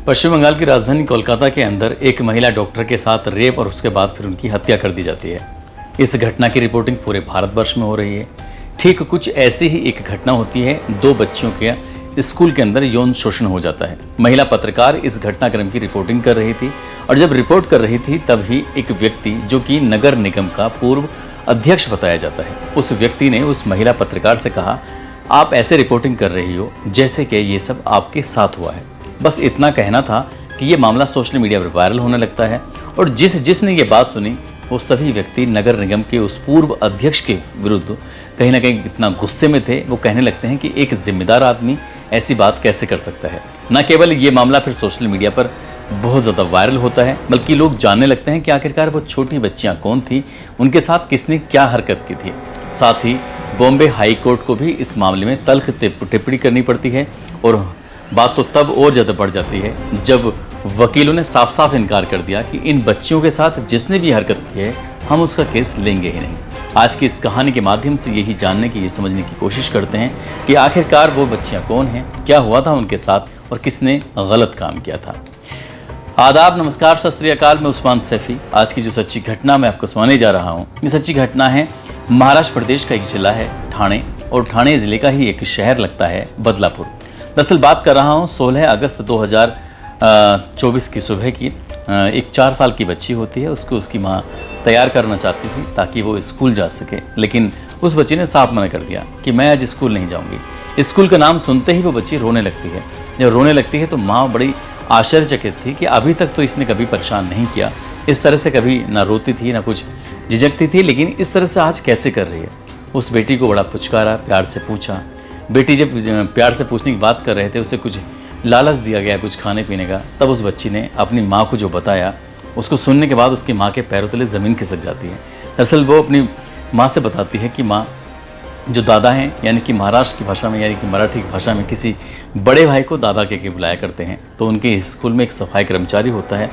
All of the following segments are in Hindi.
पश्चिम बंगाल की राजधानी कोलकाता के अंदर एक महिला डॉक्टर के साथ रेप और उसके बाद फिर उनकी हत्या कर दी जाती है। इस घटना की रिपोर्टिंग पूरे भारतवर्ष में हो रही है। ठीक कुछ ऐसी ही एक घटना होती है, 2 बच्चियों के स्कूल के अंदर यौन शोषण हो जाता है। महिला पत्रकार इस घटनाक्रम की रिपोर्टिंग कर रही थी और जब रिपोर्ट कर रही थी तभी एक व्यक्ति जो कि नगर निगम का पूर्व अध्यक्ष बताया जाता है, उस व्यक्ति ने उस महिला पत्रकार से कहा, आप ऐसे रिपोर्टिंग कर रही हो जैसे कि ये सब आपके साथ हुआ है। बस इतना कहना था कि ये मामला सोशल मीडिया पर वायरल होने लगता है और जिसने ये बात सुनी वो सभी व्यक्ति नगर निगम के उस पूर्व अध्यक्ष के विरुद्ध कहीं ना कहीं इतना गुस्से में थे, वो कहने लगते हैं कि एक जिम्मेदार आदमी ऐसी बात कैसे कर सकता है। न केवल ये मामला फिर सोशल मीडिया पर बहुत ज़्यादा वायरल होता है, बल्कि लोग जानने लगते हैं कि आखिरकार वो छोटी बच्चियां कौन थी, उनके साथ किसने क्या हरकत की थी। साथ ही बॉम्बे हाई कोर्ट को भी इस मामले में तल्ख टिप्पणी करनी पड़ती है और बात तो तब और ज़्यादा बढ़ जाती है जब वकीलों ने साफ साफ इनकार कर दिया कि इन बच्चियों के साथ जिसने भी हरकत की है हम उसका केस लेंगे ही नहीं। आज की इस कहानी के माध्यम से यही जानने की, ये समझने की कोशिश करते हैं कि आखिरकार वो बच्चियां कौन हैं, क्या हुआ था उनके साथ और किसने गलत काम किया था। आदाब, नमस्कार, सत श्री अकाल। मैं उस्मान सैफी। आज की जो सच्ची घटना मैं आपको सुनाने जा रहा हूँ, ये सच्ची घटना है महाराष्ट्र प्रदेश का एक जिला है ठाणे, और ठाणे जिले का ही एक शहर लगता है बदलापुर। दरअसल बात कर रहा हूँ 16 अगस्त 2024 की सुबह की। एक 4 साल की बच्ची होती है, उसको उसकी माँ तैयार करना चाहती थी ताकि वो स्कूल जा सके, लेकिन उस बच्ची ने साफ मना कर दिया कि मैं आज स्कूल नहीं जाऊँगी। स्कूल का नाम सुनते ही वो बच्ची रोने लगती है। जब रोने लगती है तो माँ बड़ी आश्चर्यचकित थी कि अभी तक तो इसने कभी परेशान नहीं किया, इस तरह से कभी ना रोती थी ना कुछ झिझकती थी, लेकिन इस तरह से आज कैसे कर रही है। उस बेटी को बड़ा पुचकारा, प्यार से पूछा। बेटी जब प्यार से पूछने की बात कर रहे थे, उसे कुछ लालच दिया गया कुछ खाने पीने का, तब उस बच्ची ने अपनी माँ को जो बताया, उसको सुनने के बाद उसकी माँ के पैरों तले ज़मीन खिसक जाती है। दरअसल वो अपनी माँ से बताती है कि माँ, जो दादा हैं, यानी कि महाराष्ट्र की भाषा में यानी कि मराठी की भाषा में किसी बड़े भाई को दादा के बुलाया करते हैं, तो उनके स्कूल में एक सफाई कर्मचारी होता है,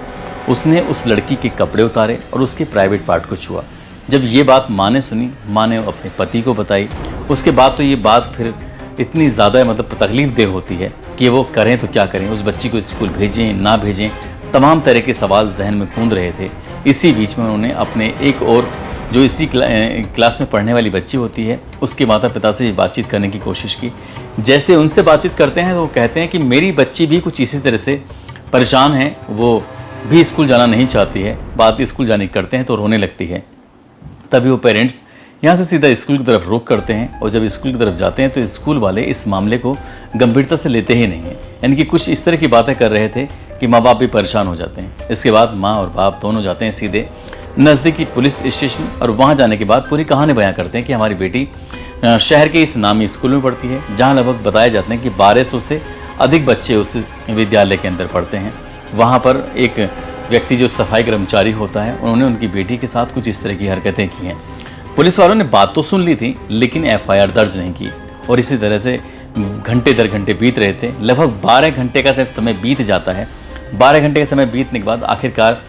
उसने उस लड़की के कपड़े उतारे और उसके प्राइवेट पार्ट को छुआ। जब ये बात माँ ने सुनी, माँ ने अपने पति को बताई। उसके बाद तो ये बात फिर इतनी ज़्यादा मतलब तकलीफ देह होती है कि वो करें तो क्या करें, उस बच्ची को स्कूल भेजें ना भेजें, तमाम तरह के सवाल जहन में गूंज रहे थे। इसी बीच में उन्होंने अपने एक और जो इसी क्लास में पढ़ने वाली बच्ची होती है, उसके माता पिता से बातचीत करने की कोशिश की। जैसे उनसे बातचीत करते हैं तो वो कहते हैं कि मेरी बच्ची भी कुछ इसी तरह से परेशान है, वो भी स्कूल जाना नहीं चाहती है। बात स्कूल जाने की करते हैं तो रोने लगती है। तभी वो पेरेंट्स यहाँ से सीधा स्कूल की तरफ रुख करते हैं और जब स्कूल की तरफ जाते हैं तो स्कूल वाले इस मामले को गंभीरता से लेते ही नहीं हैं। यानी कि कुछ इस तरह की बातें कर रहे थे कि माँ बाप भी परेशान हो जाते हैं। इसके बाद माँ और बाप दोनों जाते हैं सीधे नज़दीकी पुलिस स्टेशन और वहाँ जाने के बाद पूरी कहानी बयां करते हैं कि हमारी बेटी शहर के इस नामी स्कूल में पढ़ती है, जहाँ लगभग बताए जाते हैं कि 1200 से अधिक बच्चे उस विद्यालय के अंदर पढ़ते हैं। वहाँ पर एक व्यक्ति जो सफाई कर्मचारी होता है, उन्होंने उनकी बेटी के साथ कुछ इस तरह की हरकतें की हैं। पुलिस वालों ने बात तो सुन ली थी लेकिन FIR दर्ज नहीं की और इसी तरह से घंटे दर घंटे बीत रहे थे। लगभग 12 घंटे का जब समय बीत जाता है, 12 घंटे का समय बीतने के बाद आखिरकार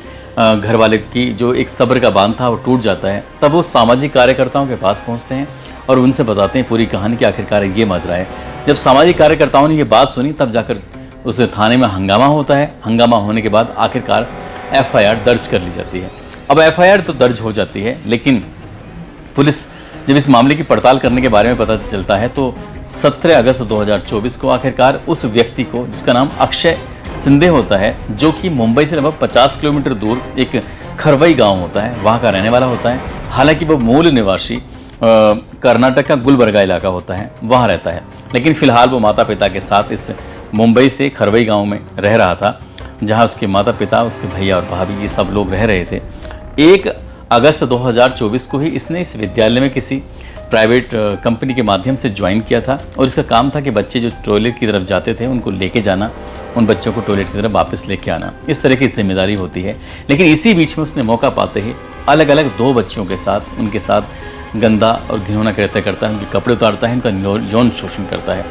घर वाले की जो एक सब्र का बांध था वो टूट जाता है। तब वो सामाजिक कार्यकर्ताओं के पास पहुंचते हैं और उनसे बताते हैं पूरी कहानी कि आखिरकार ये मजरा है। जब सामाजिक कार्यकर्ताओं ने ये बात सुनी तब जाकर उस थाने में हंगामा होता है। हंगामा होने के बाद आखिरकार FIR दर्ज कर ली जाती है। अब FIR तो दर्ज हो जाती है, लेकिन पुलिस जब इस मामले की पड़ताल करने के बारे में पता चलता है तो 17 अगस्त 2024 को आखिरकार उस व्यक्ति को, जिसका नाम अक्षय सिंधे होता है, जो कि मुंबई से लगभग 50 किलोमीटर दूर एक खरवई गांव होता है, वहां का रहने वाला होता है। हालांकि वो मूल निवासी कर्नाटक का गुलबर्गा इलाका होता है, वहाँ रहता है, लेकिन फिलहाल वो माता पिता के साथ इस मुंबई से खरवई गाँव में रह रहा था, जहाँ उसके माता पिता, उसके भैया और भाभी, ये सब लोग रह रहे थे। 1 अगस्त 2024 को ही इसने इस विद्यालय में किसी प्राइवेट कंपनी के माध्यम से ज्वाइन किया था और इसका काम था कि बच्चे जो टॉयलेट की तरफ जाते थे उनको लेके जाना, उन बच्चों को टॉयलेट की तरफ वापस लेके आना, इस तरह की जिम्मेदारी होती है। लेकिन इसी बीच में उसने मौका पाते ही अलग अलग 2 बच्चियों के साथ, उनके साथ गंदा और घिनौना कृत्य करता है, उनके कपड़े उतारता है, उनका यौन शोषण करता है।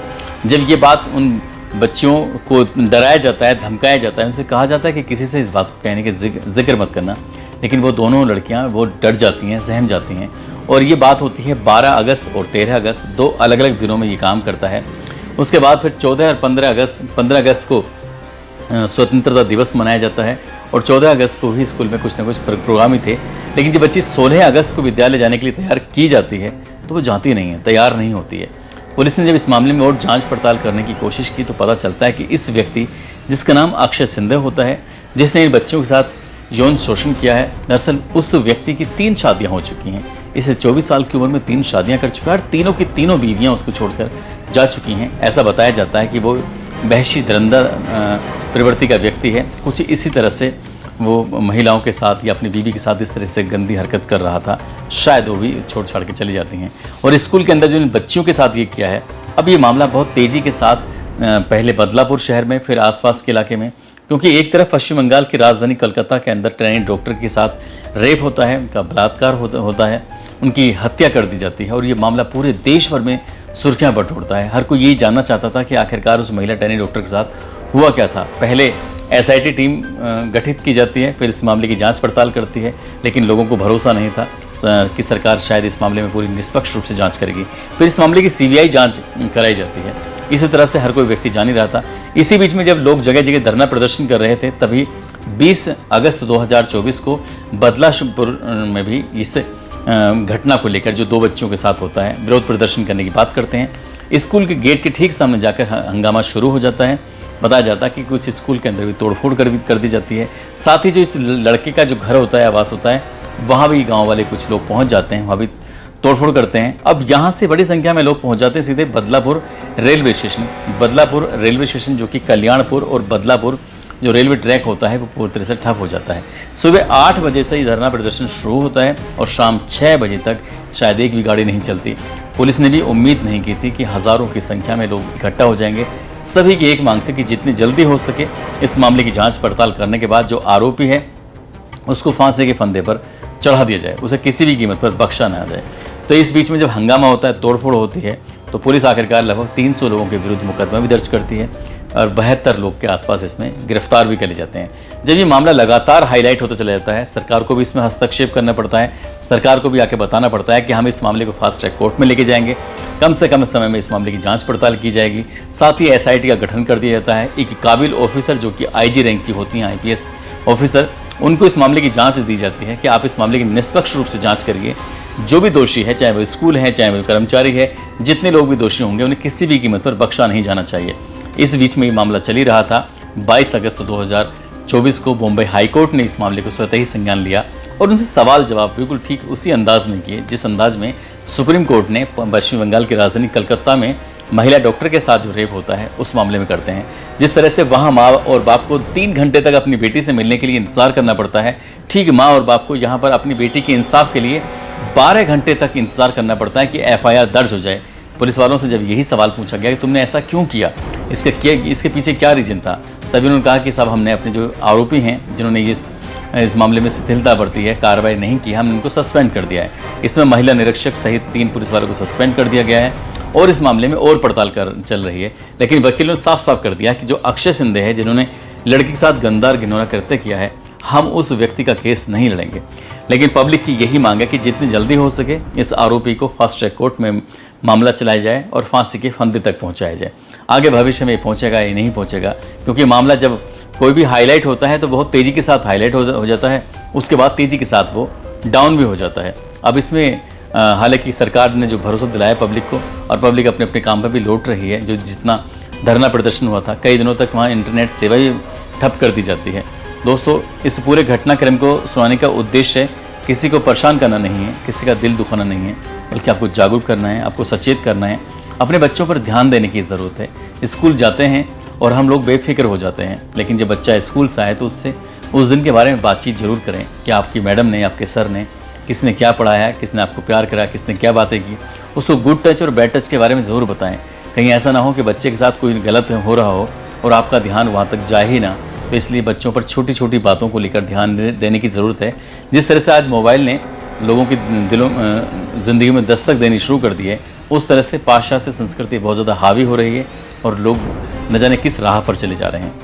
जब ये बात उन बच्चियों को डराया जाता है, धमकाया जाता है, उनसे कहा जाता है कि किसी से इस बात को कहने के जिक्र मत करना, लेकिन वो दोनों लड़कियां वो डर जाती हैं, सहम जाती हैं। और ये बात होती है 12 अगस्त और 13 अगस्त, 2 अलग अलग दिनों में ये काम करता है। उसके बाद फिर 14 और 15 अगस्त को स्वतंत्रता दिवस मनाया जाता है और 14 अगस्त को भी स्कूल में कुछ ना कुछ प्रोग्राम ही थे। लेकिन जब बच्ची 16 अगस्त को विद्यालय जाने के लिए तैयार की जाती है तो वो जाती नहीं है, तैयार नहीं होती है। पुलिस ने जब इस मामले में और जांच पड़ताल करने की कोशिश की तो पता चलता है कि इस व्यक्ति, जिसका नाम अक्षय सिंधे होता है, जिसने इन बच्चों के साथ यौन शोषण किया है, दरअसल उस व्यक्ति की 3 शादियां हो चुकी हैं। इसे 24 साल की उम्र में 3 शादियां कर चुका है और तीनों की तीनों बीवियां उसको छोड़कर जा चुकी हैं। ऐसा बताया जाता है कि वो वहशी धुरंधर प्रवृत्ति का व्यक्ति है। कुछ इसी तरह से वो महिलाओं के साथ या अपनी बीवी के साथ इस तरह से गंदी हरकत कर रहा था। शायद वो भी छोड़ छाड़ के चली जाती हैं। और स्कूल के अंदर जो इन बच्चियों के साथ ये किया है, अब ये मामला बहुत तेज़ी के साथ पहले बदलापुर शहर में, फिर आसपास के इलाके में, क्योंकि एक तरफ पश्चिम बंगाल की राजधानी कलकत्ता के अंदर ट्रेनी डॉक्टर के साथ रेप होता है, उनका बलात्कार होता है, उनकी हत्या कर दी जाती है और ये मामला पूरे देश भर में सुर्खियां बटोरता है। हर कोई यही जानना चाहता था कि आखिरकार उस महिला ट्रेनी डॉक्टर के साथ हुआ क्या था। पहले SIT टीम गठित की जाती है, फिर इस मामले की जांच पड़ताल करती है, लेकिन लोगों को भरोसा नहीं था कि सरकार शायद इस मामले में पूरी निष्पक्ष रूप से जांच करेगी। फिर इस मामले की CBI जांच कराई जाती है। इसी तरह से हर कोई व्यक्ति जान ही रहा था। इसी बीच में जब लोग जगह जगह धरना प्रदर्शन कर रहे थे, तभी 20 अगस्त 2024 को बदलापुर में भी इस घटना को लेकर जो 2 बच्चों के साथ होता है, विरोध प्रदर्शन करने की बात करते हैं। स्कूल के गेट के ठीक सामने जाकर हंगामा शुरू हो जाता है। बताया जाता है कि कुछ स्कूल के अंदर भी तोड़फोड़ कर दी जाती है। साथ ही जो इस लड़के का जो घर होता है, आवास होता है, वहाँ भी गाँव वाले कुछ लोग पहुँच जाते हैं, वहाँ भी तोड़फोड़ करते हैं। अब यहाँ से बड़ी संख्या में लोग पहुँच जाते हैं सीधे Badlapur railway station. Badlapur railway station जो कि कल्याणपुर और बदलापुर जो रेलवे ट्रैक होता है वो पूरी तरह से ठप हो जाता है। सुबह 8 बजे से ये धरना प्रदर्शन शुरू होता है और शाम 6 बजे तक शायद एक भी गाड़ी नहीं चलती। पुलिस ने भी उम्मीद नहीं की थी कि हज़ारों की संख्या में लोग इकट्ठा हो जाएंगे। सभी की एक मांग थी कि जितनी जल्दी हो सके इस मामले की जांच पड़ताल करने के बाद जो आरोपी है उसको फांसी के फंदे पर चढ़ा दिया जाए, उसे किसी भी कीमत पर बख्शा ना जाए। तो इस बीच में जब हंगामा होता है, तोड़फोड़ होती है, तो पुलिस आखिरकार लगभग 300 लोगों के विरुद्ध मुकदमा भी दर्ज करती है और 72 लोग के आसपास इसमें गिरफ्तार भी कर जाते हैं। जब ये मामला लगातार हाईलाइट होता चला जाता है, सरकार को भी इसमें हस्तक्षेप करना पड़ता है। सरकार को भी आके बताना पड़ता है कि हम इस मामले को फास्ट ट्रैक कोर्ट में लेके जाएंगे, कम से कम समय में इस मामले की जांच पड़ताल की जाएगी। साथ ही SIT का गठन कर दिया जाता है। एक काबिल ऑफिसर जो कि IG रैंक की होती हैं, IPS ऑफिसर, उनको इस मामले की जांच दी जाती है कि आप इस मामले की निष्पक्ष रूप से जांच करिए। जो भी दोषी है, चाहे वो स्कूल है, चाहे वो कर्मचारी है, जितने लोग भी दोषी होंगे उन्हें किसी भी कीमत पर बख्शा नहीं जाना चाहिए। इस बीच में ये मामला चल ही रहा था। 22 अगस्त 2024 को बॉम्बे हाईकोर्ट ने इस मामले को स्वतः ही संज्ञान लिया और उनसे सवाल जवाब बिल्कुल ठीक उसी अंदाज में किए जिस अंदाज में सुप्रीम कोर्ट ने पश्चिम बंगाल की राजधानी कलकत्ता में महिला डॉक्टर के साथ जो रेप होता है उस मामले में करते हैं। जिस तरह से वहाँ माँ और बाप को 3 घंटे तक अपनी बेटी से मिलने के लिए इंतजार करना पड़ता है, ठीक माँ और बाप को यहाँ पर अपनी बेटी के इंसाफ के लिए 12 घंटे तक इंतजार करना पड़ता है कि FIR दर्ज हो जाए। पुलिस वालों से जब यही सवाल पूछा गया कि तुमने ऐसा क्यों किया, इसके पीछे क्या रीजन था, तभी उन्होंने कहा कि साहब हमने अपने जो आरोपी हैं जिन्होंने इस मामले में शिथिलता बरती है, कार्रवाई नहीं की, हमने उनको सस्पेंड कर दिया है। इसमें महिला निरीक्षक सहित 3 पुलिस वालों को सस्पेंड कर दिया गया है और इस मामले में और पड़ताल चल रही है। लेकिन वकीलों ने साफ साफ कर दिया कि जो अक्षय सिंधे है, जिन्होंने लड़की के साथ गंदा और घिनौना कृत्य किया है, हम उस व्यक्ति का केस नहीं लड़ेंगे। लेकिन पब्लिक की यही मांग है कि जितनी जल्दी हो सके इस आरोपी को फास्ट ट्रैक कोर्ट में मामला चलाया जाए और फांसी के फंदे तक पहुंचाया जाए। आगे भविष्य में पहुंचेगा या नहीं पहुंचेगा, क्योंकि मामला जब कोई भी हाईलाइट होता है तो बहुत तेज़ी के साथ हाईलाइट हो जाता है, उसके बाद तेज़ी के साथ वो डाउन भी हो जाता है। अब इसमें हालांकि सरकार ने जो भरोसा दिलाया पब्लिक को और पब्लिक अपने अपने काम पर भी लौट रही है। जो जितना धरना प्रदर्शन हुआ था, कई दिनों तक वहाँ इंटरनेट सेवा ही ठप कर दी जाती है। दोस्तों, इस पूरे घटनाक्रम को सुनाने का उद्देश्य किसी को परेशान करना नहीं है, किसी का दिल दुखाना नहीं है, बल्कि आपको जागरूक करना है, आपको सचेत करना है। अपने बच्चों पर ध्यान देने की ज़रूरत है। स्कूल जाते हैं और हम लोग बेफिक्र हो जाते हैं, लेकिन जब बच्चा स्कूल से आए तो उससे उस दिन के बारे में बातचीत जरूर करें कि आपकी मैडम ने, आपके सर ने, किसने क्या पढ़ाया है, किसने आपको प्यार करा, किसने क्या बातें की। उसको गुड टच और बैड टच के बारे में ज़रूर बताएं। कहीं ऐसा ना हो कि बच्चे के साथ कोई गलत हो रहा हो और आपका ध्यान वहाँ तक जाए ही ना। तो इसलिए बच्चों पर छोटी छोटी बातों को लेकर ध्यान देने की ज़रूरत है। जिस तरह से आज मोबाइल ने लोगों की ज़िंदगी में दस्तक देनी शुरू कर दी है, उस तरह से पाश्चात्य संस्कृति बहुत ज़्यादा हावी हो रही है और लोग न जाने किस राह पर चले जा रहे हैं।